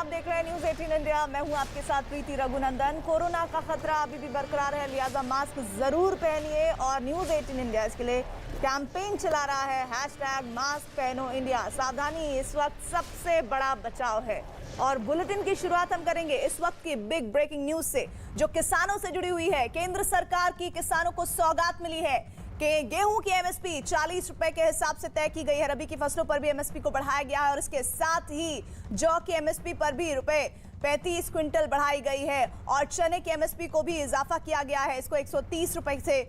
आप देख रहे हैं न्यूज 18 इंडिया। मैं हूं आपके साथ प्रीति रघुनंदन। कोरोना का खतरा अभी भी बरकरार है, लिहाजा मास्क जरूर पहनिए। और न्यूज 18 इंडिया इसके लिए कैंपेन चला रहा है, #मास्क पहनो इंडिया। सावधानी इस वक्त सबसे बड़ा बचाव है। और बुलेटिन की शुरुआत हम करेंगे इस वक्त की बिग ब्रेकिंग न्यूज से, जो किसानों से जुड़ी हुई है। केंद्र सरकार की किसानों को सौगात मिली है कि गेहूं की एमएसपी 40 रुपए के हिसाब से तय की गई है। रबी की फसलों पर भी एमएसपी को बढ़ाया गया है और इसके साथ ही जौ की एमएसपी पर भी रुपए 35 क्विंटल बढ़ाई गई है। और चने की एमएसपी को भी इजाफा किया गया है, इसको 130 रुपए से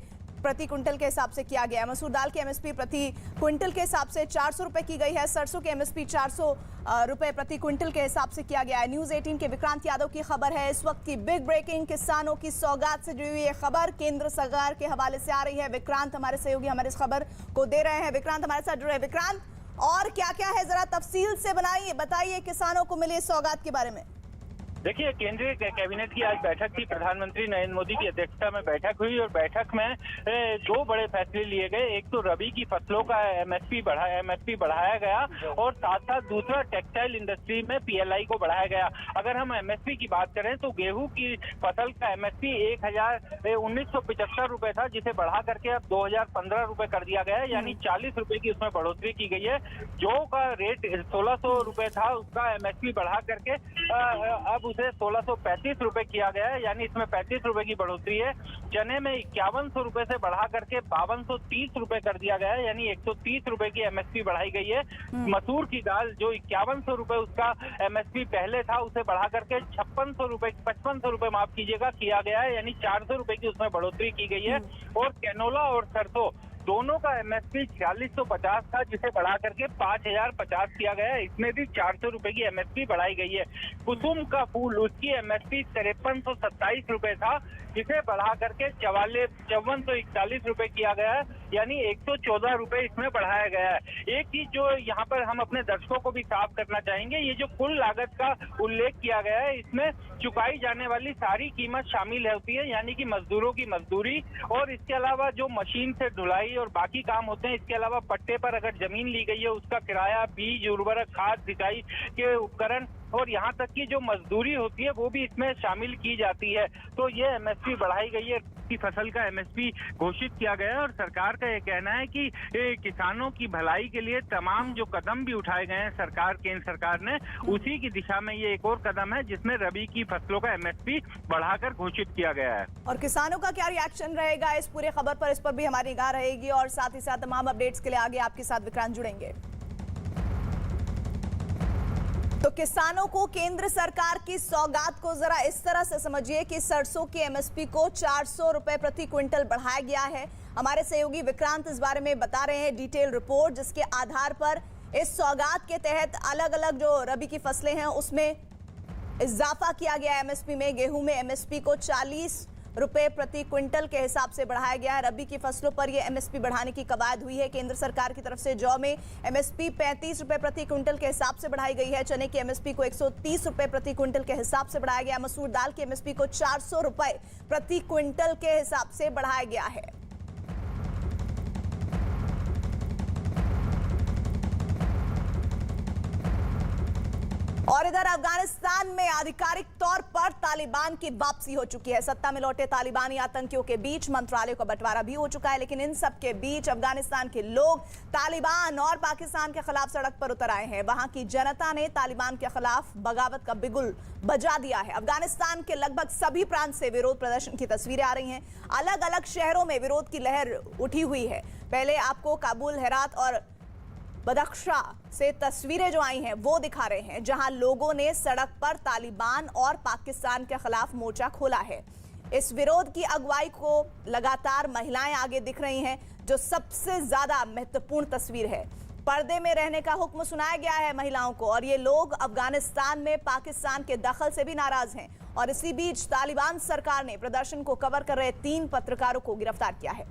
प्रति क्विंटल के हिसाब से किया गया है। मसूर दाल की एमएसपी प्रति क्विंटल के हिसाब से 400 रुपए की गई है। सरसों की एमएसपी 400 रुपए प्रति क्विंटल के हिसाब से किया गया है। न्यूज 18 के विक्रांत यादव की खबर है, इस वक्त की बिग ब्रेकिंग किसानों की सौगात से जुड़ी हुई ये खबर केंद्र सरकार के हवाले से आ रही है। विक्रांत हमारे सहयोगी हमारे इस खबर को दे रहे हैं। विक्रांत हमारे साथ जुड़े। विक्रांत, और क्या क्या है जरा तफसील से बताइए किसानों को मिली सौगात के बारे में। देखिए, केंद्रीय कैबिनेट की आज बैठक थी। प्रधानमंत्री नरेंद्र मोदी की अध्यक्षता में बैठक हुई और बैठक में दो बड़े फैसले लिए गए। एक तो रबी की फसलों का एमएसपी बढ़ाया गया और साथ साथ दूसरा टेक्सटाइल इंडस्ट्री में पीएलआई को बढ़ाया गया। अगर हम एमएसपी की बात करें तो गेहूं की फसल का एमएसपी 1975 रुपए था, जिसे बढ़ा करके अब 2015 रुपए कर दिया गया है, यानी 40 रुपए की उसमें बढ़ोतरी की गई है। जौ का रेट 1600 रुपए था, उसका एमएसपी बढ़ा करके अब उसे 1635 रुपए किया गया है, यानी इसमें 35 रुपए की बढ़ोतरी है। चने में 5100 रुपए से बढ़ा करके 5230 रुपए कर दिया गया है, यानी 130 रुपए की एमएसपी बढ़ाई गई है। मसूर की दाल जो 5100 रुपए उसका एमएसपी पहले था, उसे बढ़ा करके 5500 रुपए माफ कीजिएगा किया गया है, यानी 400 रुपए की उसमें बढ़ोतरी की गई है। और कैनोला और सरसों दोनों का एमएसपी 4650 था, जिसे बढ़ा करके 5050 किया गया है, इसमें भी 400 रुपए की एमएसपी बढ़ाई गई है। कुसुम का फूल, उसकी एमएसपी 5327 रुपए था, जिसे बढ़ा करके 5441 रुपए किया गया है, यानी 114 रुपए इसमें बढ़ाया गया है। एक चीज जो यहाँ पर हम अपने दर्शकों को भी साफ करना चाहेंगे, ये जो कुल लागत का उल्लेख किया गया है, इसमें चुकाई जाने वाली सारी कीमत शामिल होती है, यानी कि मजदूरों की मजदूरी और इसके अलावा जो मशीन से ढुलाई और बाकी काम होते हैं। इसके अलावा पट्टे पर अगर जमीन ली गई है उसका किराया, बीज, उर्वरक, खाद, सिंचाई के उपकरण और यहाँ तक की जो मजदूरी होती है वो भी इसमें शामिल की जाती है। तो ये एमएसपी बढ़ाई गई है, की फसल का एमएसपी घोषित किया गया है और सरकार का ये कहना है कि किसानों की भलाई के लिए तमाम जो कदम भी उठाए गए हैं केंद्र सरकार ने, उसी की दिशा में ये एक और कदम है जिसमें रबी की फसलों का एमएसपी बढ़ाकर घोषित किया गया है। और किसानों का क्या रिएक्शन रहेगा इस पूरे खबर पर, इस पर भी हमारी निगाह रहेगी और साथ ही साथ तमाम अपडेट्स के लिए आगे आपके साथ विक्रांत जुड़ेंगे। तो किसानों को केंद्र सरकार की सौगात को जरा इस तरह से समझिए कि सरसों की एमएसपी को 400 रुपए प्रति क्विंटल बढ़ाया गया है। हमारे सहयोगी विक्रांत इस बारे में बता रहे हैं डिटेल रिपोर्ट, जिसके आधार पर इस सौगात के तहत अलग अलग जो रबी की फसलें हैं उसमें इजाफा किया गया है एमएसपी में। गेहूं में एमएसपी को 40 रुपए प्रति क्विंटल के हिसाब से बढ़ाया गया है। रबी की फसलों पर यह एमएसपी बढ़ाने की कवायद हुई है केंद्र सरकार की तरफ से। जौ में एमएसपी 35 रुपए प्रति क्विंटल के हिसाब से बढ़ाई गई है। चने की एमएसपी को 130 रुपए प्रति क्विंटल के हिसाब से बढ़ाया गया है। मसूर दाल की एमएसपी को 400 रुपए प्रति क्विंटल के हिसाब से बढ़ाया गया है। और इधर अफगानिस्तान में आधिकारिक तौर पर तालिबान की वापसी हो चुकी है। सत्ता में लौटे तालिबानी आतंकियों के बीच मंत्रालयों का बंटवारा भी हो चुका है, लेकिन इन सब के बीच अफगानिस्तान के लोग तालिबान और पाकिस्तान के खिलाफ सड़क पर उतर आए हैं। वहां की जनता ने तालिबान के खिलाफ बगावत का बिगुल बजा दिया है। अफगानिस्तान के लगभग सभी प्रांत से विरोध प्रदर्शन की तस्वीरें आ रही हैं। अलग अलग शहरों में विरोध की लहर उठी हुई है। पहले आपको काबुल, हेरात और बदख्शा से तस्वीरें जो आई हैं वो दिखा रहे हैं, जहां लोगों ने सड़क पर तालिबान और पाकिस्तान के खिलाफ मोर्चा खोला है। इस विरोध की अगुवाई को लगातार महिलाएं आगे दिख रही हैं, जो सबसे ज्यादा महत्वपूर्ण तस्वीर है। पर्दे में रहने का हुक्म सुनाया गया है महिलाओं को और ये लोग अफगानिस्तान में पाकिस्तान के दखल से भी नाराज हैं। और इसी बीच तालिबान सरकार ने प्रदर्शन को कवर कर रहे 3 पत्रकारों को गिरफ्तार किया है।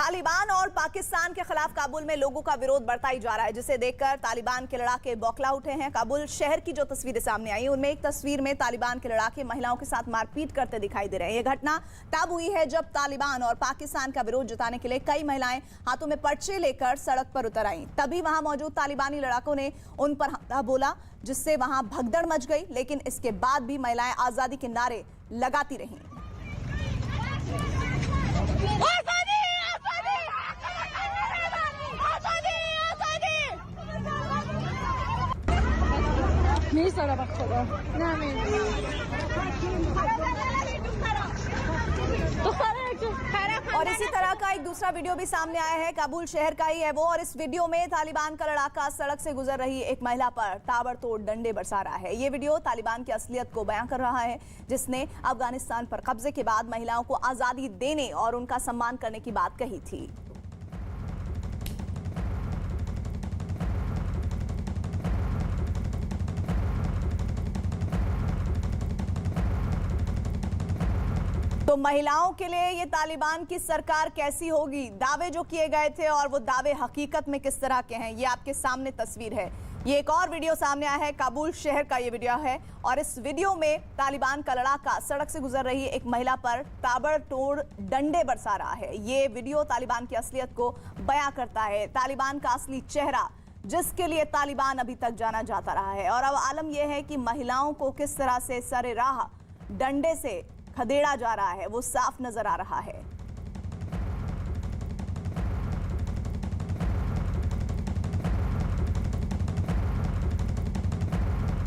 तालिबान और पाकिस्तान के खिलाफ काबुल में लोगों का विरोध बढ़ता ही जा रहा है, जिसे देखकर तालिबान के लड़ाके बौखला उठे हैं। काबुल शहर की जो तस्वीरें सामने आई उनमें एक तस्वीर में तालिबान के लड़ाके महिलाओं के साथ मारपीट करते दिखाई दे रहे हैं। यह घटना तब हुई है जब तालिबान और पाकिस्तान का विरोध जताने के लिए कई महिलाएं हाथों में पर्चे लेकर सड़क पर उतर आईं। तभी वहां मौजूद तालिबानी लड़ाकों ने उन पर हमला बोला, जिससे वहां भगदड़ मच गई। लेकिन इसके बाद भी महिलाएं आजादी के नारे लगाती रहीं। और इसी तरह का एक दूसरा वीडियो भी सामने आया है, काबुल शहर का ही है वो। और इस वीडियो में तालिबान का लड़ाका सड़क से गुजर रही एक महिला पर ताबड़तोड़ डंडे बरसा रहा है। ये वीडियो तालिबान की असलियत को बयां कर रहा है, जिसने अफगानिस्तान पर कब्जे के बाद महिलाओं को आजादी देने और उनका सम्मान करने की बात कही थी। तो महिलाओं के लिए ये तालिबान की सरकार कैसी होगी, दावे जो किए गए थे और वो दावे हकीकत में किस तरह के हैं, ये आपके सामने तस्वीर है। ये एक और वीडियो सामने आया है, काबुल शहर का ये वीडियो है। और इस वीडियो में तालिबान का लड़ाका सड़क से गुजर रही एक महिला पर ताबड़तोड़ डंडे बरसा रहा है। ये वीडियो तालिबान की असलियत को बयां करता है, तालिबान का असली चेहरा, जिसके लिए तालिबान अभी तक जाना जाता रहा है। और अब आलम यह है कि महिलाओं को किस तरह से सरे राह डंडे से खदेड़ा जा रहा है, वो साफ नजर आ रहा है।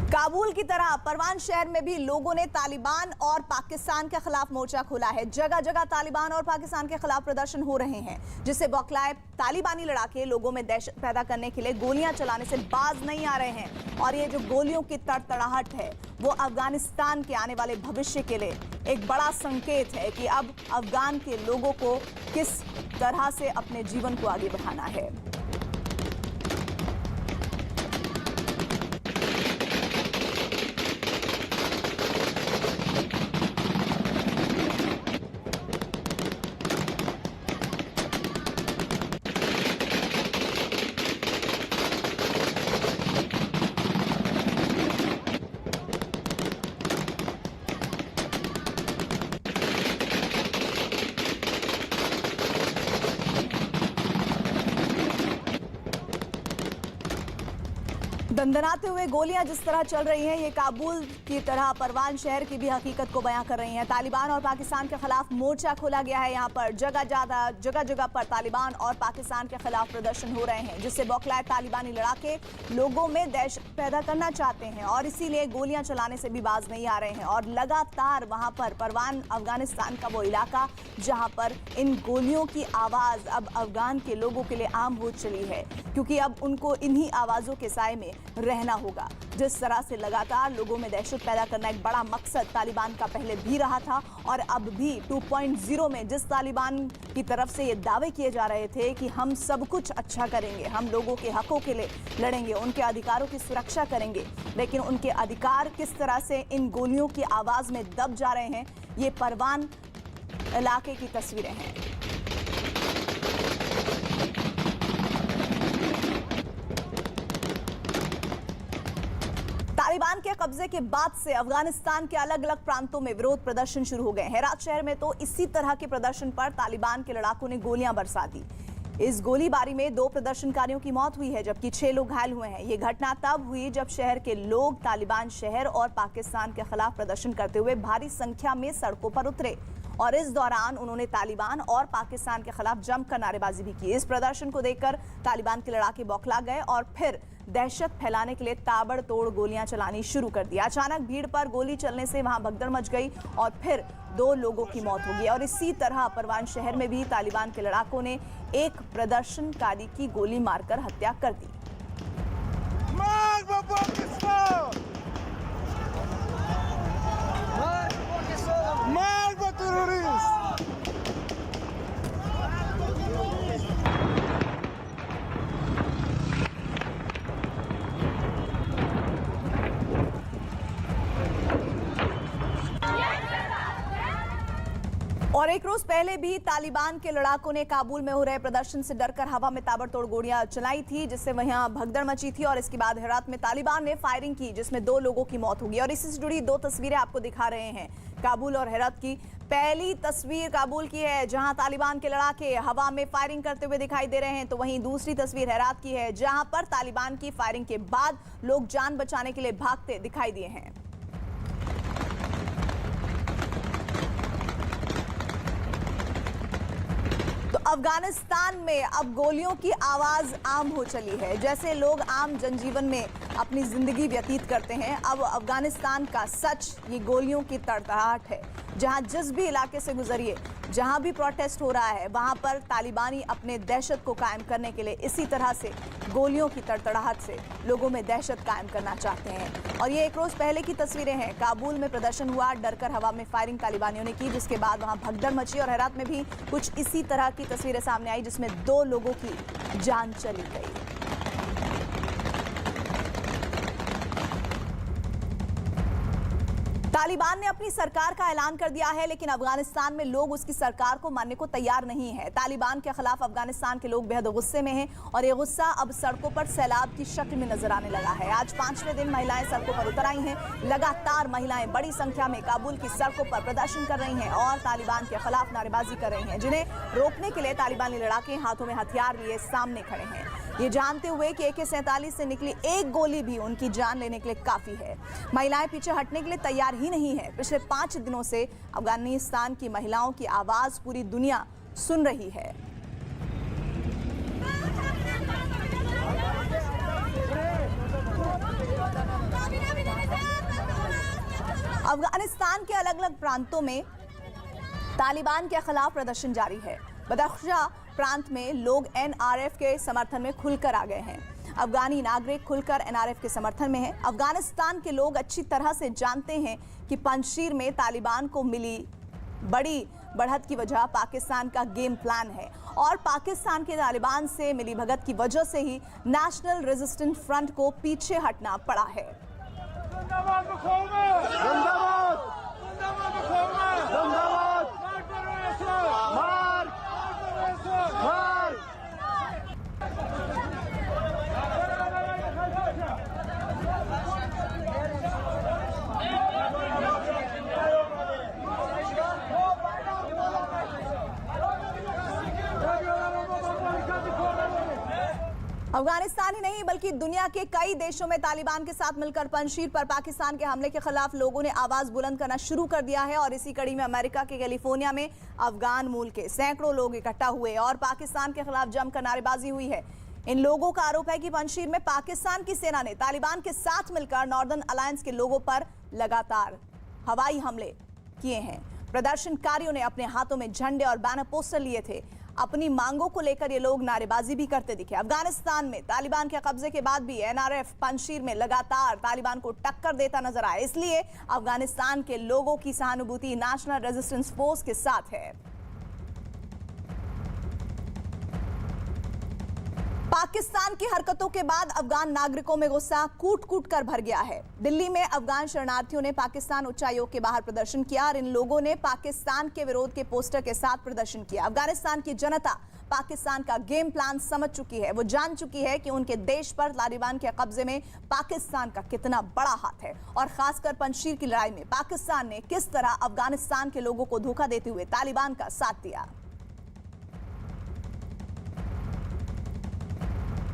काबुल की तरह परवान शहर में भी लोगों ने तालिबान और पाकिस्तान के खिलाफ मोर्चा खोला है। जगह जगह तालिबान और पाकिस्तान के खिलाफ प्रदर्शन हो रहे हैं, जिससे बौखलाए तालिबानी लड़ाके लोगों में दहशत पैदा करने के लिए गोलियां चलाने से बाज नहीं आ रहे हैं। और ये जो गोलियों की तड़तड़ाहट है, वो अफगानिस्तान के आने वाले भविष्य के लिए एक बड़ा संकेत है कि अब अफगान के लोगों को किस तरह से अपने जीवन को आगे बढ़ाना है। दंदनाते हुए गोलियां जिस तरह चल रही हैं, ये काबुल की तरह परवान शहर की भी हकीकत को बयां कर रही हैं। तालिबान और पाकिस्तान के खिलाफ मोर्चा खोला गया है। यहाँ पर जगह जगह पर तालिबान और पाकिस्तान के खिलाफ प्रदर्शन हो रहे हैं, जिससे बौखलाए तालिबानी लड़ाके लोगों में दहशत पैदा करना चाहते हैं और इसीलिए गोलियां चलाने से भी बाज नहीं आ रहे हैं। और लगातार वहां पर परवान अफगानिस्तान का वो इलाका जहां पर इन गोलियों की आवाज अब अफगान के लोगों के लिए आम हो चली है, क्योंकि अब उनको इन्हीं आवाजों के साए में रहना होगा। जिस तरह से लगातार लोगों में दहशत पैदा करना एक बड़ा मकसद तालिबान का पहले भी रहा था, और अब भी 2.0 में जिस तालिबान की तरफ से ये दावे किए जा रहे थे कि हम सब कुछ अच्छा करेंगे, हम लोगों के हकों के लिए लड़ेंगे, उनके अधिकारों की सुरक्षा करेंगे, लेकिन उनके अधिकार किस तरह से इन गोलियों की आवाज में दब जा रहे हैं, ये परवान इलाके की तस्वीरें हैं। तालिबान के कब्जे के बाद से अफगानिस्तान के अलग अलग प्रांतों में विरोध प्रदर्शन शुरू हो गए। हेरात शहर में तो इसी तरह के प्रदर्शन पर तालिबान के लड़ाकों ने गोलियां बरसा दी। इस गोलीबारी में 2 प्रदर्शनकारियों की मौत हुई है, जबकि 6 लोग घायल हुए हैं। ये घटना तब हुई जब शहर के लोग तालिबान शहर और पाकिस्तान के खिलाफ प्रदर्शन करते हुए भारी संख्या में सड़कों पर उतरे, और इस दौरान उन्होंने तालिबान और पाकिस्तान के खिलाफ जमकर नारेबाजी भी की। इस प्रदर्शन को देखकर तालिबान के लड़ाके बौखला गए और फिर दहशत फैलाने के लिए ताबड़तोड़ गोलियां चलानी शुरू कर दी। अचानक भीड़ पर गोली चलने से वहां भगदड़ मच गई और फिर 2 लोगों की मौत हो गई। और इसी तरह परवान शहर में भी तालिबान के लड़ाकों ने एक प्रदर्शनकारी की गोली मारकर हत्या कर दी। और एक रोज पहले भी तालिबान के लड़ाकों ने काबुल में हो रहे प्रदर्शन से डरकर हवा में ताबड़तोड़ गोलियां चलाई थी, जिससे वहां भगदड़ मची थी। और इसके बाद हेरात में तालिबान ने फायरिंग की, जिसमें 2 लोगों की मौत होगी। और इसी से जुड़ी 2 तस्वीरें आपको दिखा रहे हैं काबुल और हेरात की। पहली तस्वीर काबुल की है, जहां तालिबान के लड़ाके हवा में फायरिंग करते हुए दिखाई दे रहे हैं, तो वहीं दूसरी तस्वीर हेरात की है, जहां पर तालिबान की फायरिंग के बाद लोग जान बचाने के लिए भागते दिखाई दिए हैं। तो अफगानिस्तान में अब गोलियों की आवाज आम हो चली है। जैसे लोग आम जनजीवन में अपनी जिंदगी व्यतीत करते हैं, अब अफगानिस्तान का सच ये गोलियों की तड़तड़ाहट है। जहां जिस भी इलाके से गुजरिए, जहां भी प्रोटेस्ट हो रहा है, वहां पर तालिबानी अपने दहशत को कायम करने के लिए इसी तरह से गोलियों की तड़तड़ाहट से लोगों में दहशत कायम करना चाहते हैं। और ये एक रोज पहले की तस्वीरें हैं। काबुल में प्रदर्शन हुआ, डरकर हवा में फायरिंग तालिबानियों ने की, जिसके बाद वहां भगदड़ मची। और हेरात में भी कुछ इसी तरह की तस्वीरें सामने आई, जिसमें 2 लोगों की जान चली गई। तालिबान ने अपनी सरकार का ऐलान कर दिया है, लेकिन अफगानिस्तान में लोग उसकी सरकार को मानने को तैयार नहीं है। तालिबान के खिलाफ अफगानिस्तान के लोग बेहद गुस्से में हैं और ये गुस्सा अब सड़कों पर सैलाब की शक्ल में नजर आने लगा है। आज 5वें दिन महिलाएं सड़कों पर उतर आई हैं। लगातार महिलाएं बड़ी संख्या में काबुल की सड़कों पर प्रदर्शन कर रही हैं और तालिबान के खिलाफ नारेबाजी कर रही हैं, जिन्हें रोकने के लिए तालिबानी लड़ाके हाथों में हथियार लिए सामने खड़े हैं, ये जानते हुए कि AK-47 से निकली एक गोली भी उनकी जान लेने के लिए काफी है। महिलाएं पीछे हटने के लिए तैयार ही नहीं है। पिछले 5 दिनों से अफगानिस्तान की महिलाओं की आवाज पूरी दुनिया सुन रही है। अफगानिस्तान के अलग अलग प्रांतों में तालिबान के खिलाफ प्रदर्शन जारी है। बदख्शा प्रांत में लोग NRF के समर्थन में खुलकर आ गए हैं। अफगानी नागरिक खुलकर NRF के समर्थन में हैं। अफगानिस्तान के लोग अच्छी तरह से जानते हैं कि पंजशीर में तालिबान को मिली बड़ी बढ़त की वजह पाकिस्तान का गेम प्लान है और पाकिस्तान के तालिबान से मिली भगत की वजह से ही नेशनल रेजिस्टेंस फ्रंट को पीछे हटना पड़ा है। अफगानिस्तान ही नहीं बल्कि दुनिया के कई देशों में तालिबान के साथ मिलकर पंजशीर पर पाकिस्तान के हमले के खिलाफ लोगों ने आवाज बुलंद करना शुरू कर दिया है। और इसी कड़ी में अमेरिका के कैलिफोर्निया में अफगान मूल के सैकड़ों लोग इकट्ठा हुए और पाकिस्तान के खिलाफ जमकर नारेबाजी हुई है। इन लोगों का आरोप है कि पंजशीर में पाकिस्तान की सेना ने तालिबान के साथ मिलकर नॉर्दर्न अलायंस के लोगों पर लगातार हवाई हमले किए हैं। प्रदर्शनकारियों ने अपने हाथों में झंडे और बैनर पोस्टर लिए थे। अपनी मांगों को लेकर ये लोग नारेबाजी भी करते दिखे। अफगानिस्तान में तालिबान के कब्जे के बाद भी NRF पंजशीर में लगातार तालिबान को टक्कर देता नजर आया। इसलिए अफगानिस्तान के लोगों की सहानुभूति नेशनल रेजिस्टेंस फोर्स के साथ है। पाकिस्तान की हरकतों के बाद अफगान नागरिकों में गुस्सा कूट कूट कर भर गया है। दिल्ली में अफगान शरणार्थियों ने पाकिस्तान उच्चायोग के बाहर प्रदर्शन किया और इन लोगों ने पाकिस्तान के विरोध के पोस्टर के साथ प्रदर्शन किया। अफगानिस्तान की जनता पाकिस्तान का गेम प्लान समझ चुकी है। वो जान चुकी है कि उनके देश पर तालिबान के कब्जे में पाकिस्तान का कितना बड़ा हाथ है और खासकर पंजशीर की लड़ाई में पाकिस्तान ने किस तरह अफगानिस्तान के लोगों को धोखा देते हुए तालिबान का साथ दिया।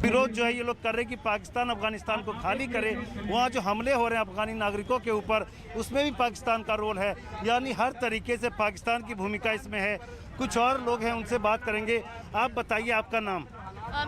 विरोध जो है ये लोग कर रहे हैं कि पाकिस्तान अफगानिस्तान को खाली करे। वहाँ जो हमले हो रहे हैं अफगानी नागरिकों के ऊपर, उसमें भी पाकिस्तान का रोल है। यानी हर तरीके से पाकिस्तान की भूमिका इसमें है। कुछ और लोग हैं, उनसे बात करेंगे। आप बताइए, आपका नाम?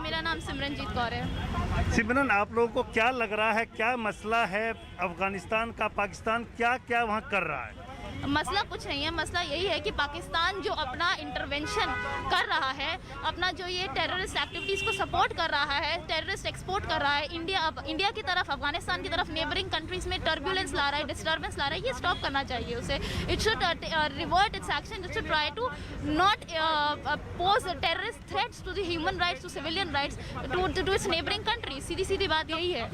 मेरा नाम सिमरनजीत कौर है। सिमरन, आप लोगों को क्या लग रहा है, क्या मसला है अफगानिस्तान का? पाकिस्तान क्या क्या वहाँ कर रहा है? मसला कुछ नहीं है, मसला यही है कि पाकिस्तान जो अपना इंटरवेंशन कर रहा है, अपना जो ये टेररिस्ट एक्टिविटीज़ को सपोर्ट कर रहा है, टेररिस्ट एक्सपोर्ट कर रहा है, इंडिया की तरफ, अफगानिस्तान की तरफ, नेबरिंग कंट्रीज में टर्बुलेंस ला रहा है, डिस्टर्बेंस ला रहा है। ये स्टॉप करना चाहिए उसे। It should revert its action, it should try to not pose terrorist threats to the human rights, to civilian rights, to its neighbouring countries. सीधी सीधी बात यही है।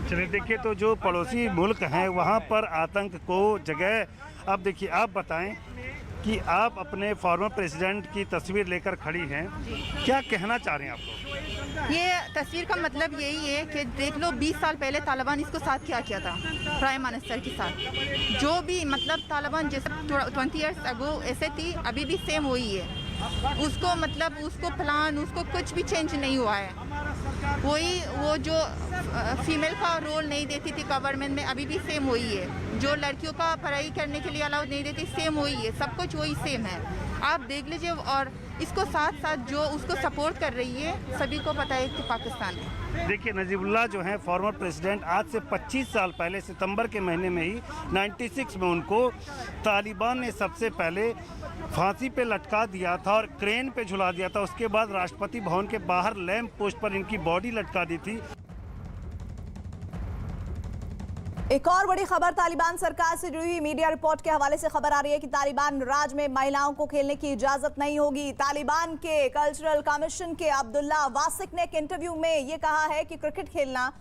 चलिए देखिए, तो जो पड़ोसी मुल्क हैं वहाँ पर आतंक को जगह, अब देखिए आप बताएं कि आप अपने फॉर्मर प्रेसिडेंट की तस्वीर लेकर खड़ी हैं, क्या कहना चाह रहे हैं आप लोग? ये तस्वीर का मतलब यही है कि देख लो 20 साल पहले तालिबान इसको साथ क्या किया था प्राइम मिनिस्टर के साथ। जो भी मतलब तालिबान जैसे 20 ईयर्स अगो ऐसे थी, अभी भी सेम वही है। उसको मतलब उसको प्लान उसको कुछ भी चेंज नहीं हुआ है। वही वो जो फीमेल का रोल नहीं देती थी गवर्नमेंट में, अभी भी सेम वही है। जो लड़कियों का पढ़ाई करने के लिए अलाउ नहीं देती, सेम वही है। सब कुछ वही सेम है, आप देख लीजिए। और इसको साथ साथ जो उसको सपोर्ट कर रही है, सभी को पता है कि पाकिस्तान है। देखिए, नजीबुल्लाह जो हैं फॉर्मर प्रेसिडेंट, आज से 25 साल पहले सितंबर के महीने में ही 96 में उनको तालिबान ने सबसे पहले फांसी पे लटका दिया था और क्रेन पे झुला दिया था। उसके बाद राष्ट्रपति भवन के बाहर लैंप पोस्ट पर इनकी बॉडी लटका दी थी। एक और बड़ी खबर तालिबान सरकार से जुड़ी हुई मीडिया रिपोर्ट के हवाले से खबर आ रही है कि तालिबान राज में महिलाओं को खेलने की इजाजत नहीं होगी। तालिबान के कल्चरल कमीशन के अब्दुल्ला वासिक ने एक इंटरव्यू में ये कहा है कि क्रिकेट खेलना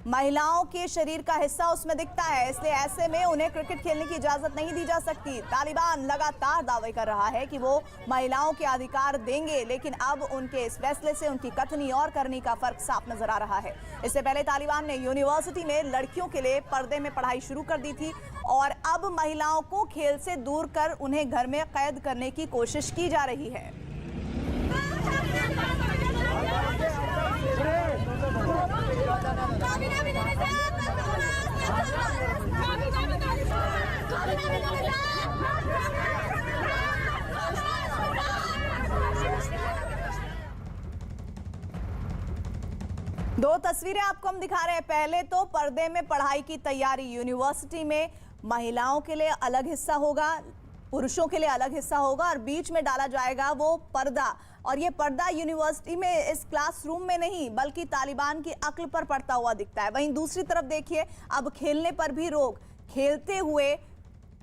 महिलाओं के शरीर का हिस्सा उसमें दिखता है, इसलिए ऐसे में उन्हें क्रिकेट खेलने की इजाजत नहीं दी जा सकती। तालिबान लगातार दावे कर रहा है कि वो महिलाओं के अधिकार देंगे, लेकिन अब उनके इस फैसले से उनकी कथनी और करनी का फर्क साफ नजर आ रहा है। इससे पहले तालिबान ने यूनिवर्सिटी में लड़कियों के लिए पर्दे में पढ़ाई शुरू कर दी थी और अब महिलाओं को खेल से दूर कर उन्हें घर में कैद करने की कोशिश की जा रही है। दो तस्वीरें आपको हम दिखा रहे हैं। पहले तो पर्दे में पढ़ाई की तैयारी, यूनिवर्सिटी में महिलाओं के लिए अलग हिस्सा होगा, पुरुषों के लिए अलग हिस्सा होगा और बीच में डाला जाएगा वो पर्दा। और ये पर्दा यूनिवर्सिटी में इस क्लासरूम में नहीं बल्कि तालिबान की अक्ल पर पड़ता हुआ दिखता है। वहीं दूसरी तरफ देखिए, अब खेलने पर भी रोक, खेलते हुए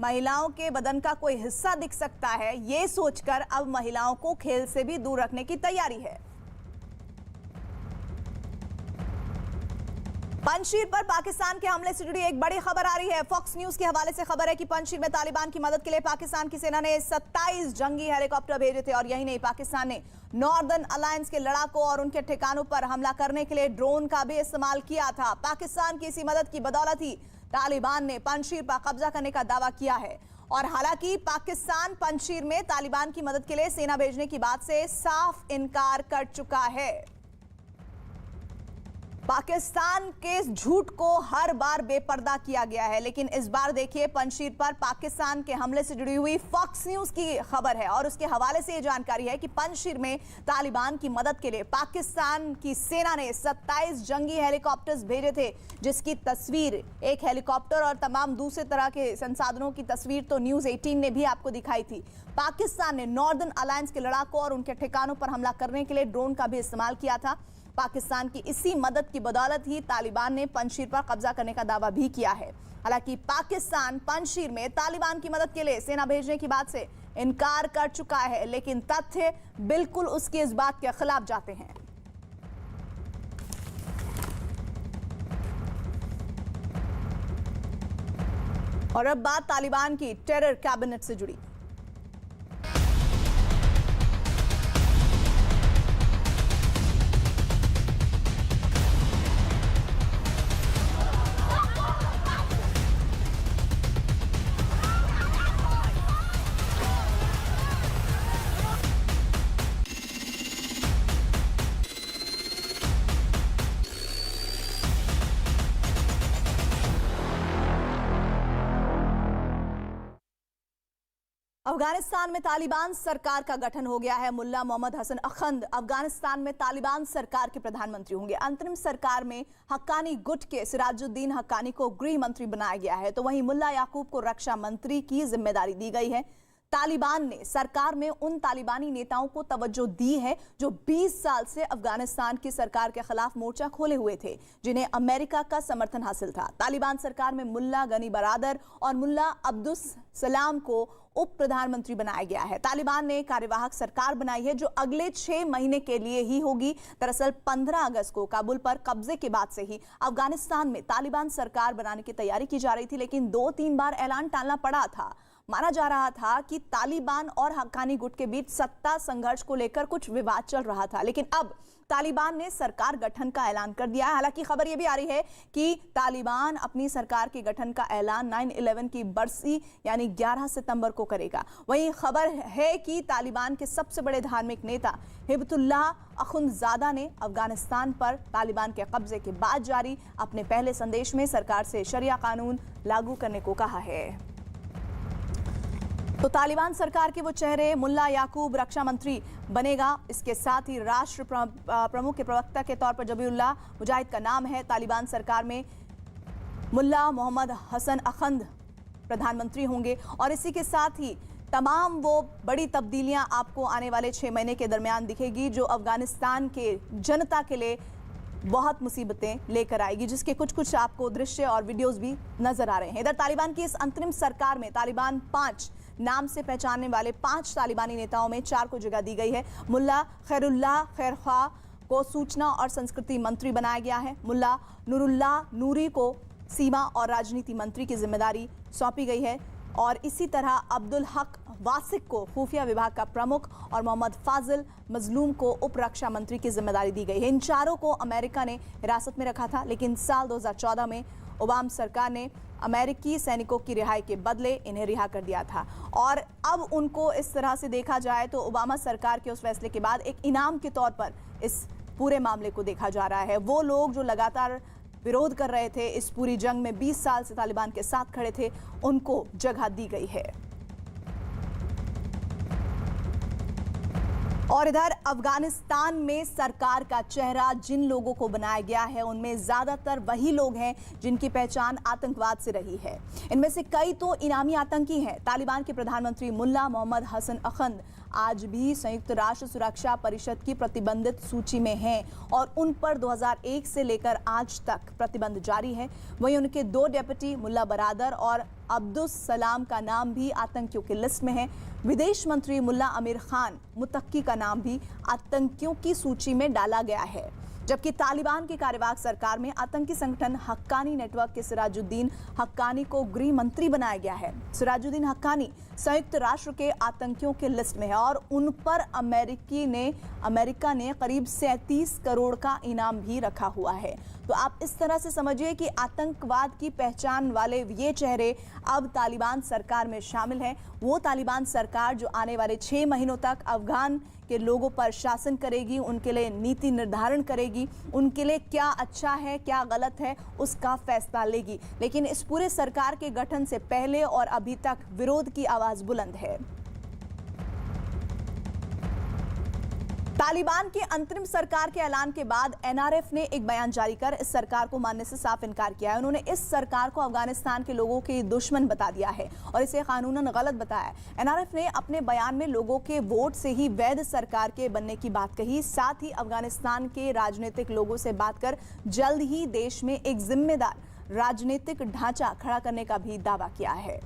महिलाओं के बदन का कोई हिस्सा दिख सकता है, ये सोचकर अब महिलाओं को खेल से भी दूर रखने की तैयारी है। पंजशीर पर पाकिस्तान के हमले से जुड़ी एक बड़ी खबर आ रही है। फॉक्स न्यूज के हवाले से खबर है कि पंजशीर में तालिबान की मदद के लिए पाकिस्तान की सेना ने 27 जंगी हेलीकॉप्टर भेजे थे। और यही नहीं, पाकिस्तान ने नॉर्दर्न अलायंस के लड़ाकों और उनके ठिकानों पर हमला करने के लिए ड्रोन का भी इस्तेमाल किया था। पाकिस्तान की इसी मदद की बदौलत ही तालिबान ने पंजशीर पर कब्जा करने का दावा किया है। और हालांकि पाकिस्तान पंजशीर में तालिबान की मदद के लिए सेना भेजने की बात से साफ इनकार कर चुका है। पाकिस्तान के इस झूठ को हर बार बेपर्दा किया गया है, लेकिन इस बार देखिए पंजशीर पर पाकिस्तान के हमले से जुड़ी हुई फॉक्स न्यूज की खबर है और उसके हवाले से ये जानकारी है कि पंजशीर में तालिबान की मदद के लिए पाकिस्तान की सेना ने 27 जंगी हेलीकॉप्टर्स भेजे थे, जिसकी तस्वीर, एक हेलीकॉप्टर और तमाम दूसरे तरह के संसाधनों की तस्वीर तो न्यूज 18 ने भी आपको दिखाई थी। पाकिस्तान ने नॉर्दर्न अलायंस के लड़ाकों और उनके ठिकानों पर हमला करने के लिए ड्रोन का भी इस्तेमाल किया था। पाकिस्तान की इसी मदद की बदौलत ही तालिबान ने पंजशीर पर कब्जा करने का दावा भी किया है। हालांकि पाकिस्तान पंजशीर में तालिबान की मदद के लिए सेना भेजने की बात से इनकार कर चुका है, लेकिन तथ्य बिल्कुल उसकी इस बात के खिलाफ जाते हैं। और अब बात तालिबान की टेरर कैबिनेट से जुड़ी। अफगानिस्तान में तालिबान सरकार का गठन हो गया है। मुल्ला मोहम्मद हसन अखंद अफगानिस्तान में तालिबान सरकार के प्रधानमंत्री होंगे। अंतरिम सरकार में हक्कानी गुट के सिराजुद्दीन हक्कानी को गृह मंत्री बनाया गया है, तो वहीं मुल्ला याकूब को रक्षा मंत्री की जिम्मेदारी दी गई है। तालिबान ने सरकार में उन तालिबानी नेताओं को तवज्जो दी है जो 20 साल से अफगानिस्तान की सरकार के खिलाफ मोर्चा खोले हुए थे, जिन्हें अमेरिका का समर्थन हासिल था। तालिबान सरकार में मुल्ला गनी बरादर और मुल्ला अब्दुस सलाम को उप प्रधानमंत्री बनाया गया है। तालिबान ने कार्यवाहक सरकार बनाई है जो अगले 6 महीने के लिए ही होगी। दरअसल 15 अगस्त को काबुल पर कब्जे के बाद से ही अफगानिस्तान में तालिबान सरकार बनाने की तैयारी की जा रही थी, लेकिन 2-3 बार ऐलान टालना पड़ा था। माना जा रहा था कि तालिबान और हक्कानी गुट के बीच सत्ता संघर्ष को लेकर कुछ विवाद चल रहा था, लेकिन अब तालिबान ने सरकार गठन का ऐलान कर दिया है। हालांकि खबर यह भी आ रही है कि तालिबान अपनी सरकार के गठन का ऐलान 9/11 की बरसी यानी 11 सितंबर को करेगा। वहीं खबर है कि तालिबान के सबसे बड़े धार्मिक नेता हिबतुल्लाह अखुंदजादा ने अफगानिस्तान पर तालिबान के कब्जे के बाद जारी अपने पहले संदेश में सरकार से शरिया कानून लागू करने को कहा है। तो तालिबान सरकार के वो चेहरे मुल्ला याकूब रक्षा मंत्री बनेगा। इसके साथ ही राष्ट्र प्रमुख के प्रवक्ता के तौर पर जबीउल्लाह मुजाहिद का नाम है। तालिबान सरकार में मुल्ला मोहम्मद हसन अखंद प्रधानमंत्री होंगे और इसी के साथ ही तमाम वो बड़ी तब्दीलियां आपको आने वाले 6 महीने के दरमियान दिखेगी जो अफगानिस्तान के जनता के लिए बहुत मुसीबतें लेकर आएगी, जिसके कुछ आपको दृश्य और वीडियोस भी नजर आ रहे हैं। इधर तालिबान की इस अंतरिम सरकार में तालिबान 5 नाम से पहचानने वाले 5 तालिबानी नेताओं में 4 को जगह दी गई है। मुल्ला खैरुल्लाह खैरख्वाह को सूचना और संस्कृति मंत्री बनाया गया है। मुल्ला नूरुल्लाह नूरी को सीमा और राजनीति मंत्री की जिम्मेदारी सौंपी गई है और इसी तरह अब्दुल हक वासिक को खुफिया विभाग का प्रमुख और मोहम्मद फाजिल मजलूम को उप रक्षा मंत्री की जिम्मेदारी दी गई है। इन चारों को अमेरिका ने हिरासत में रखा था, लेकिन साल 2014 में ओबामा सरकार ने अमेरिकी सैनिकों की रिहाई के बदले इन्हें रिहा कर दिया था और अब उनको इस तरह से देखा जाए तो ओबामा सरकार के उस फैसले के बाद एक इनाम के तौर पर इस पूरे मामले को देखा जा रहा है। वो लोग जो लगातार विरोध कर रहे थे, इस पूरी जंग में 20 साल से तालिबान के साथ खड़े थे, उनको जगह दी गई है। और इधर अफगानिस्तान में सरकार का चेहरा जिन लोगों को बनाया गया है उनमें ज्यादातर वही लोग हैं जिनकी पहचान आतंकवाद से रही है। इनमें से कई तो इनामी आतंकी हैं। तालिबान के प्रधानमंत्री मुल्ला मोहम्मद हसन अखंद आज भी संयुक्त राष्ट्र सुरक्षा परिषद की प्रतिबंधित सूची में हैं और उन पर 2001 से लेकर आज तक प्रतिबंध जारी है। वहीं उनके 2 डेप्यूटी मुल्ला बरादर और अब्दुस सलाम का नाम भी आतंकियों की लिस्ट में है। विदेश मंत्री मुल्ला आमिर खान मुतक्की का नाम भी आतंकियों की सूची में डाला गया है। जबकि तालिबान की कार्यवाहक सरकार में आतंकी संगठन हक्कानी नेटवर्क के सिराजुद्दीन हक्कानी को गृह मंत्री बनाया गया है। सिराजुद्दीन हक्कानी संयुक्त राष्ट्र के आतंकियों के लिस्ट में है और उन पर अमेरिका ने करीब 37 करोड़ का इनाम भी रखा हुआ है। तो आप इस तरह से समझिए कि आतंकवाद की पहचान वाले ये चेहरे अब तालिबान सरकार में शामिल हैं। वो तालिबान सरकार जो आने वाले 6 महीनों तक अफगान के लोगों पर शासन करेगी, उनके लिए नीति निर्धारण करेगी, उनके लिए क्या अच्छा है क्या गलत है उसका फैसला लेगी। लेकिन इस पूरे सरकार के गठन से पहले और अभी तक विरोध की आवाज बुलंद है। तालिबान की अंतरिम सरकार के ऐलान के बाद एनआरएफ ने एक बयान जारी कर इस सरकार को मानने से साफ इनकार किया है। उन्होंने इस सरकार को अफगानिस्तान के लोगों के दुश्मन बता दिया है और इसे कानूनन गलत बताया। एनआरएफ ने अपने बयान में लोगों के वोट से ही वैध सरकार के बनने की बात कही। साथ ही अफगानिस्तान के राजनीतिक लोगों से बात कर जल्द ही देश में एक जिम्मेदार राजनीतिक ढांचा खड़ा करने का भी दावा किया है।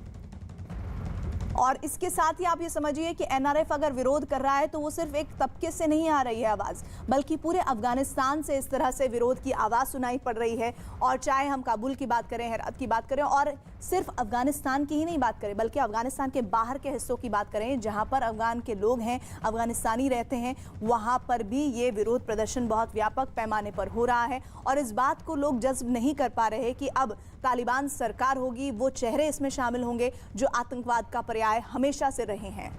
और इसके साथ ही आप ये समझिए कि एनआरएफ अगर विरोध कर रहा है तो वो सिर्फ एक तबके से नहीं आ रही है आवाज, बल्कि पूरे अफगानिस्तान से इस तरह से विरोध की आवाज सुनाई पड़ रही है। और चाहे हम काबुल की बात करें, हेरात की बात करें और सिर्फ अफगानिस्तान की ही नहीं बात करें बल्कि अफगानिस्तान के बाहर के हिस्सों की बात करें जहां पर अफगान के लोग हैं, अफगानिस्तानी रहते हैं, वहां पर भी ये विरोध प्रदर्शन बहुत व्यापक पैमाने पर हो रहा है। और इस बात को लोग जज्ब नहीं कर पा रहे कि अब तालिबान सरकार होगी, वो चेहरे इसमें शामिल होंगे जो आतंकवाद का पर्याय हमेशा से रहे हैं।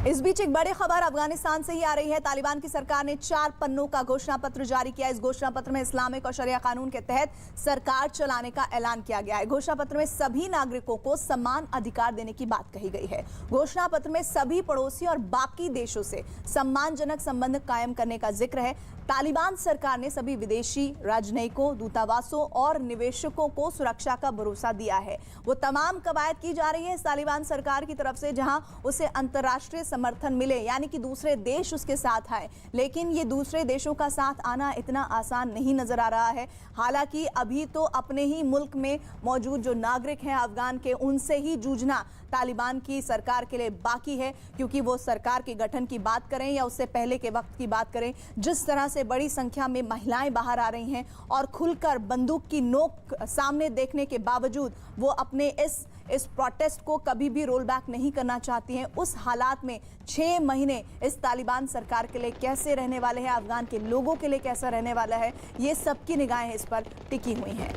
इस बीच एक बड़ी खबर अफगानिस्तान से ही आ रही है। तालिबान की सरकार ने 4 पन्नों का घोषणा पत्र जारी किया। इस घोषणा पत्र में इस्लामिक और शरिया कानून के तहत सरकार चलाने का ऐलान किया गया है। घोषणा पत्र में सभी नागरिकों को समान अधिकार देने की बात कही गई है। घोषणा पत्र में सभी पड़ोसी और बाकी देशों से सम्मानजनक संबंध कायम करने का जिक्र है। तालिबान सरकार ने सभी विदेशी राजनयिकों, दूतावासों और निवेशकों को सुरक्षा का भरोसा दिया है। वो तमाम कवायद की जा रही है इस तालिबान सरकार की तरफ से जहां उसे अंतर्राष्ट्रीय समर्थन मिले, यानी कि दूसरे देश उसके साथ आए, लेकिन ये दूसरे देशों का साथ आना इतना आसान नहीं नजर आ रहा है। हालांकि अभी तो अपने ही मुल्क में मौजूद जो नागरिक हैं अफगान के, उनसे ही जूझना तालिबान की सरकार के लिए बाकी है, क्योंकि वो सरकार के गठन की बात करें या उससे पहले के वक्त की बात करें, जिस तरह से बड़ी संख्या में महिलाएं बाहर आ रही हैं और खुलकर बंदूक की नोक सामने देखने के बावजूद वो अपने इस प्रोटेस्ट को कभी भी रोल बैक नहीं करना चाहती हैं। उस हालात में 6 महीने इस तालिबान सरकार के लिए कैसे रहने वाले हैं, अफगान के लोगों के लिए कैसा रहने वाला है, ये सबकी निगाहें इस पर टिकी हुई हैं।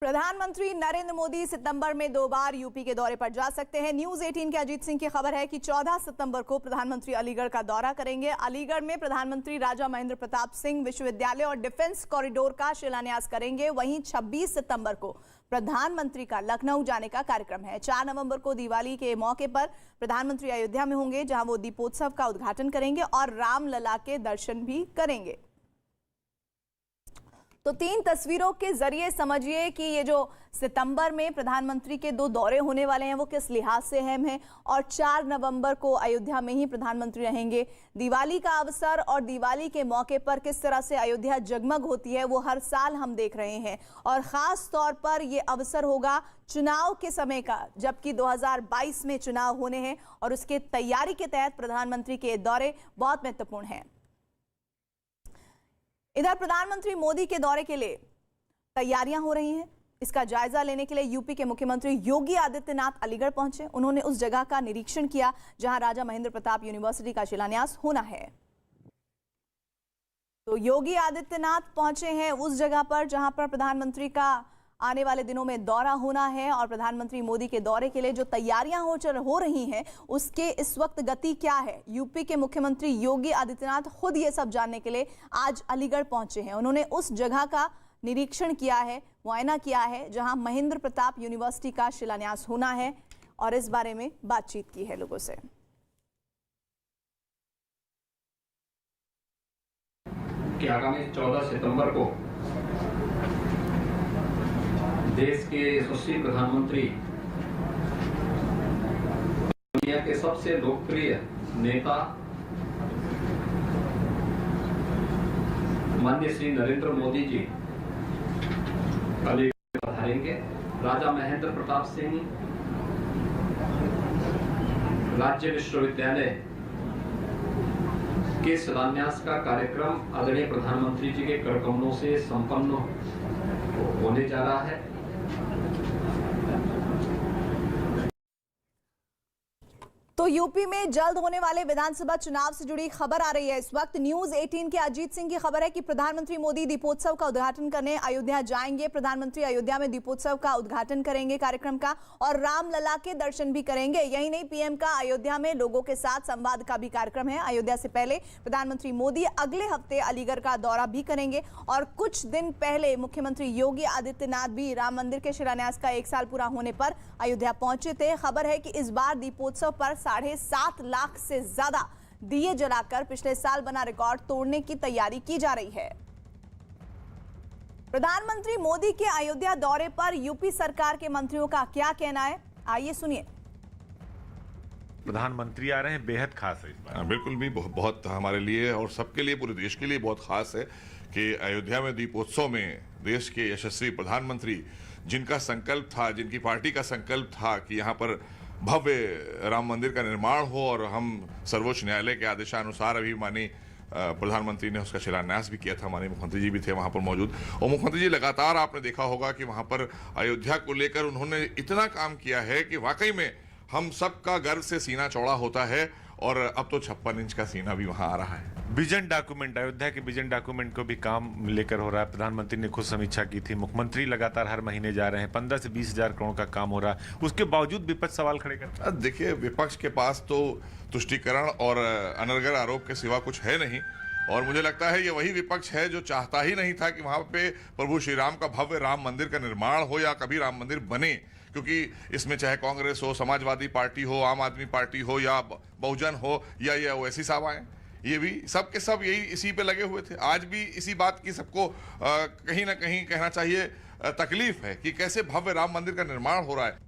प्रधानमंत्री नरेंद्र मोदी सितंबर में 2 बार यूपी के दौरे पर जा सकते हैं। न्यूज 18 के अजीत सिंह की खबर है कि 14 सितंबर को प्रधानमंत्री अलीगढ़ का दौरा करेंगे। अलीगढ़ में प्रधानमंत्री राजा महेंद्र प्रताप सिंह विश्वविद्यालय और डिफेंस कॉरिडोर का शिलान्यास करेंगे। वहीं 26 सितंबर को प्रधानमंत्री का लखनऊ जाने का कार्यक्रम है। 4 नवंबर को दिवाली के मौके पर प्रधानमंत्री अयोध्या में होंगे, जहां वो दीपोत्सव का उद्घाटन करेंगे और रामलला के दर्शन भी करेंगे। तो 3 तस्वीरों के जरिए समझिए कि ये जो सितंबर में प्रधानमंत्री के 2 दौरे होने वाले हैं वो किस लिहाज से अहम हैं। और 4 नवंबर को अयोध्या में ही प्रधानमंत्री रहेंगे। दिवाली का अवसर और दिवाली के मौके पर किस तरह से अयोध्या जगमग होती है वो हर साल हम देख रहे हैं, और खास तौर पर ये अवसर होगा चुनाव के समय का, जबकि 2022 में चुनाव होने हैं और उसके तैयारी के तहत प्रधानमंत्री के दौरे बहुत महत्वपूर्ण हैं। इधर प्रधानमंत्री मोदी के दौरे के लिए तैयारियां हो रही हैं। इसका जायजा लेने के लिए यूपी के मुख्यमंत्री योगी आदित्यनाथ अलीगढ़ पहुंचे। उन्होंने उस जगह का निरीक्षण किया जहां राजा महेंद्र प्रताप यूनिवर्सिटी का शिलान्यास होना है। तो योगी आदित्यनाथ पहुंचे हैं उस जगह पर जहां पर प्रधानमंत्री का आने वाले दिनों में दौरा होना है, और प्रधानमंत्री मोदी के दौरे के लिए जो तैयारियां हो रही हैं उसके इस वक्त गति क्या है। यूपी के मुख्यमंत्री योगी आदित्यनाथ खुद ये सब जानने के लिए आज अलीगढ़ पहुंचे हैं। उन्होंने उस जगह का निरीक्षण किया है, मुआयना किया है जहां महेंद्र प्रताप यूनिवर्सिटी का शिलान्यास होना है, और इस बारे में बातचीत की है लोगों से। कि आगामी 14 सितंबर को देश के यशस्वी प्रधानमंत्री, दुनिया के सबसे लोकप्रिय नेता माननीय श्री नरेंद्र मोदी जी अलीगढ़ पधारेंगे। राजा महेंद्र प्रताप सिंह राज्य विश्वविद्यालय के शिलान्यास का कार्यक्रम आदरणीय प्रधानमंत्री जी के करकमलों से संपन्न होने जा रहा है। तो यूपी में जल्द होने वाले विधानसभा चुनाव से जुड़ी खबर आ रही है। इस वक्त न्यूज 18 के अजीत सिंह की खबर है कि प्रधानमंत्री मोदी दीपोत्सव का उद्घाटन करने अयोध्या जाएंगे। प्रधानमंत्री अयोध्या में दीपोत्सव का उद्घाटन करेंगे कार्यक्रम का, और रामलला के दर्शन भी करेंगे। यही नहीं, पीएम का अयोध्या में लोगों के साथ संवाद का भी कार्यक्रम है। अयोध्या से पहले प्रधानमंत्री मोदी अगले हफ्ते अलीगढ़ का दौरा भी करेंगे, और कुछ दिन पहले मुख्यमंत्री योगी आदित्यनाथ भी राम मंदिर के शिलान्यास का 1 साल पूरा होने पर अयोध्या पहुंचे थे। खबर है कि इस बार दीपोत्सव पर 7.5 लाख से ज्यादा दिए जलाकर पिछले साल बना रिकॉर्ड तोड़ने की तैयारी की जा रही है। प्रधानमंत्री मोदी के अयोध्या दौरे पर यूपी सरकार के मंत्रियों का क्या कहना है, आइए सुनिए। प्रधानमंत्री आ रहे हैं, बेहद खास है इस बार। बिल्कुल भी बहुत हमारे लिए और सबके लिए, पूरे देश के लिए बहुत खास है कि अयोध्या में दीपोत्सव में देश के यशस्वी प्रधानमंत्री, जिनका संकल्प था, जिनकी पार्टी का संकल्प था कि यहाँ पर भव्य राम मंदिर का निर्माण हो, और हम सर्वोच्च न्यायालय के आदेशानुसार अभी माननीय प्रधानमंत्री ने उसका शिलान्यास भी किया था। माननीय मुख्यमंत्री जी भी थे वहाँ पर मौजूद, और मुख्यमंत्री जी लगातार आपने देखा होगा कि वहाँ पर अयोध्या को लेकर उन्होंने इतना काम किया है कि वाकई में हम सबका गर्व से सीना चौड़ा होता है, और अब तो 56 इंच का सीना भी वहाँ आ रहा है। विजन डॉक्यूमेंट, अयोध्या के विजन डॉक्यूमेंट को भी काम लेकर हो रहा है। प्रधानमंत्री ने खुद समीक्षा की थी, मुख्यमंत्री लगातार हर महीने जा रहे हैं, 15 से 20 हजार करोड़ का काम हो रहा है। उसके बावजूद विपक्ष सवाल खड़े करता है। देखिए, विपक्ष के पास तो तुष्टीकरण और अनर्गल आरोप के सिवा कुछ है नहीं, और मुझे लगता है ये वही विपक्ष है जो चाहता ही नहीं था कि वहां पे प्रभु श्री राम का भव्य राम मंदिर का निर्माण हो या कभी राम मंदिर बने, क्योंकि इसमें चाहे कांग्रेस हो, समाजवादी पार्टी हो, आम आदमी पार्टी हो या बहुजन हो या ये ओवैसी साहब आए, ये भी सब के सब यही इसी पे लगे हुए थे। आज भी इसी बात की सबको कहीं ना कहीं कहना चाहिए तकलीफ है कि कैसे भव्य राम मंदिर का निर्माण हो रहा है।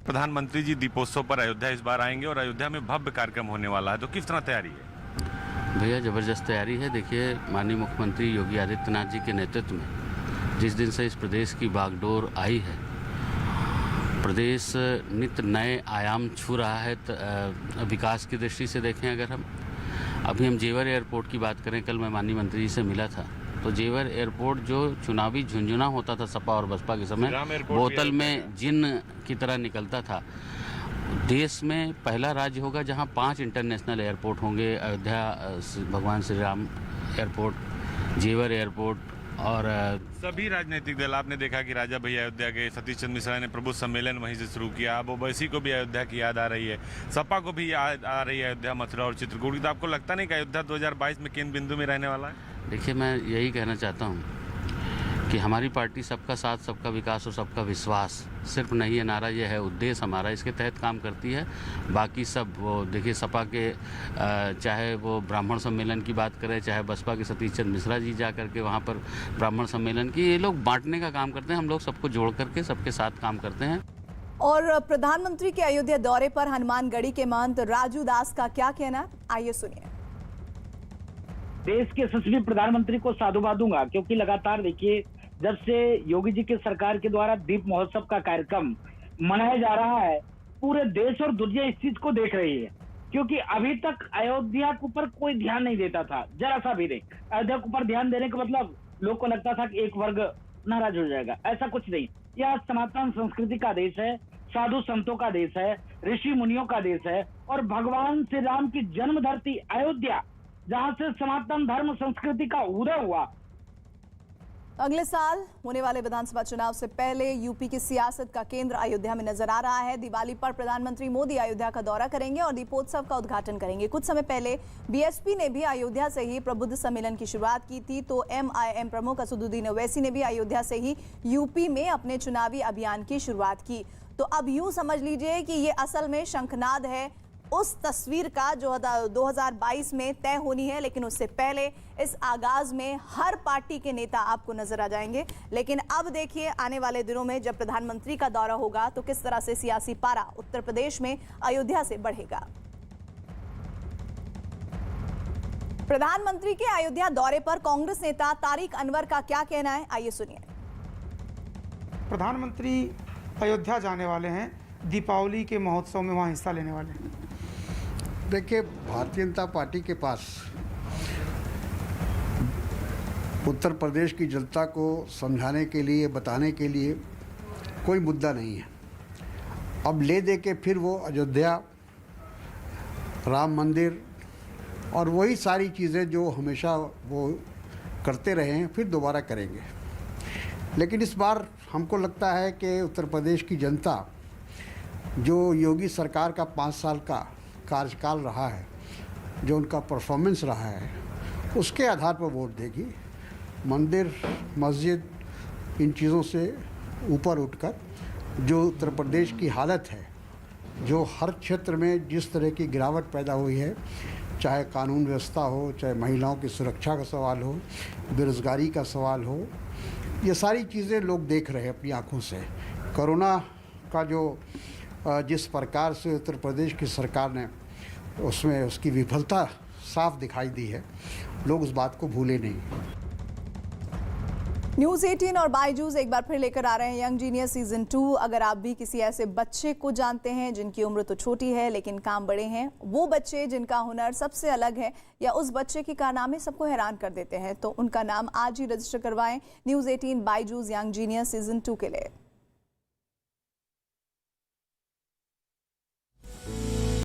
प्रधानमंत्री जी दीपोत्सव पर अयोध्या इस बार आएंगे और अयोध्या में भव्य कार्यक्रम होने वाला है, तो किस तरह तैयारी है? भैया ज़बरदस्त तैयारी है। देखिए, माननीय मुख्यमंत्री योगी आदित्यनाथ जी के नेतृत्व में जिस दिन से इस प्रदेश की बागडोर आई है, प्रदेश नित्य नए आयाम छू रहा है। विकास की दृष्टि से देखें, अगर हम जेवर एयरपोर्ट की बात करें, कल मैं माननीय मंत्री जी से मिला था, तो जेवर एयरपोर्ट जो चुनावी झुंझुना होता था सपा और बसपा के समय, बोतल में जिन की तरह निकलता था, देश में पहला राज्य होगा जहां 5 इंटरनेशनल एयरपोर्ट होंगे। अयोध्या भगवान श्री राम एयरपोर्ट, जेवर एयरपोर्ट और सभी राजनीतिक दल, आपने देखा कि राजा भैया अयोध्या गए, सतीश चंद्र मिश्रा ने प्रबुद्ध सम्मेलन वहीं से शुरू किया। अब ओवैसी को भी अयोध्या की याद आ रही है, सपा को भी याद आ रही है अयोध्या, मथुरा और चित्रकूट। तो आपको लगता नहीं कि अयोध्या 2022 में केंद्र बिंदु में रहने वाला है? देखिए, मैं यही कहना चाहता हूँ कि हमारी पार्टी सबका साथ, सबका विकास और सबका विश्वास सिर्फ नहीं है नारा, यह है उद्देश्य हमारा, इसके तहत काम करती है। बाकी सब वो देखिए, सपा के चाहे वो ब्राह्मण सम्मेलन की बात करें, चाहे बसपा के सतीश चंद्र मिश्रा जी जा करके वहाँ पर ब्राह्मण सम्मेलन की, ये लोग बांटने का काम करते हैं। हम लोग सबको जोड़ करके सबके साथ काम करते हैं। और प्रधानमंत्री के अयोध्या दौरे पर हनुमानगढ़ी के महंत राजू दास का क्या कहना, आइए सुनिए। देश के यशस्वी प्रधानमंत्री को साधुवाद दूंगा, क्योंकि लगातार देखिए, जब से योगी जी की सरकार के द्वारा दीप महोत्सव का कार्यक्रम मनाया जा रहा है, पूरे देश और दुनिया इस चीज को देख रही है। क्योंकि अभी तक अयोध्या के ऊपर कोई ध्यान नहीं देता था, जरा सा भी नहीं। अयोध्या के ऊपर ध्यान देने का मतलब लोग को लगता था कि एक वर्ग नाराज हो जाएगा, ऐसा कुछ नहीं। यह सनातन संस्कृति का देश है, साधु संतों का देश है, ऋषि मुनियों का देश है, और भगवान श्री राम की जन्म धरती अयोध्या, जहां से सनातन धर्म संस्कृति का उदय हुआ। अगले साल होने वाले विधानसभा चुनाव से पहले यूपी की सियासत का केंद्र अयोध्या में नजर आ रहा है। दिवाली पर प्रधानमंत्री मोदी अयोध्या का दौरा करेंगे और दीपोत्सव का उद्घाटन करेंगे। कुछ समय पहले बीएसपी ने भी अयोध्या से ही प्रबुद्ध सम्मेलन की शुरुआत की थी, तो एमआईएम प्रमुख असदुद्दीन ओवैसी ने भी अयोध्या से ही यूपी में अपने चुनावी अभियान की शुरुआत की। तो अब यूं समझ लीजिए कि ये असल में शंखनाद है उस तस्वीर का जो 2022 में तय होनी है, लेकिन उससे पहले इस आगाज में हर पार्टी के नेता आपको नजर आ जाएंगे। लेकिन अब देखिए, आने वाले दिनों में जब प्रधानमंत्री का दौरा होगा तो किस तरह से सियासी पारा उत्तर प्रदेश में अयोध्या से बढ़ेगा। प्रधानमंत्री के अयोध्या दौरे पर कांग्रेस नेता तारिक अनवर का क्या कहना है, आइए सुनिए। प्रधानमंत्री अयोध्या जाने वाले हैं, दीपावली के महोत्सव में वहां हिस्सा लेने वाले हैं। देखिए, भारतीय जनता पार्टी के पास उत्तर प्रदेश की जनता को समझाने के लिए, बताने के लिए कोई मुद्दा नहीं है। अब ले दे के फिर वो अयोध्या, राम मंदिर और वही सारी चीज़ें जो हमेशा वो करते रहे हैं, फिर दोबारा करेंगे। लेकिन इस बार हमको लगता है कि उत्तर प्रदेश की जनता, जो योगी सरकार का 5 साल का कार्यकाल रहा है, जो उनका परफॉर्मेंस रहा है, उसके आधार पर वोट देगी। मंदिर, मस्जिद, इन चीज़ों से ऊपर उठकर जो उत्तर प्रदेश की हालत है, जो हर क्षेत्र में जिस तरह की गिरावट पैदा हुई है, चाहे कानून व्यवस्था हो, चाहे महिलाओं की सुरक्षा का सवाल हो, बेरोज़गारी का सवाल हो, ये सारी चीज़ें लोग देख रहे हैं अपनी आँखों से। कोरोना का जो जिस प्रकार से उत्तर प्रदेश की सरकार ने उसमें उसकी विफलता साफ दिखाई दी है, लोग उस बात को भूले नहीं। न्यूज़ 18 और बायजूस एक बार फिर लेकर आ रहे हैं यंग जीनियस सीजन 2। अगर आप भी किसी ऐसे बच्चे को जानते हैं जिनकी उम्र तो छोटी है लेकिन काम बड़े हैं, वो बच्चे जिनका हुनर सबसे अलग है, या उस बच्चे के कारनामे सबको हैरान कर देते हैं, तो उनका नाम आज ही रजिस्टर करवाएं news 18 Byju's young genius season 2 के लिए।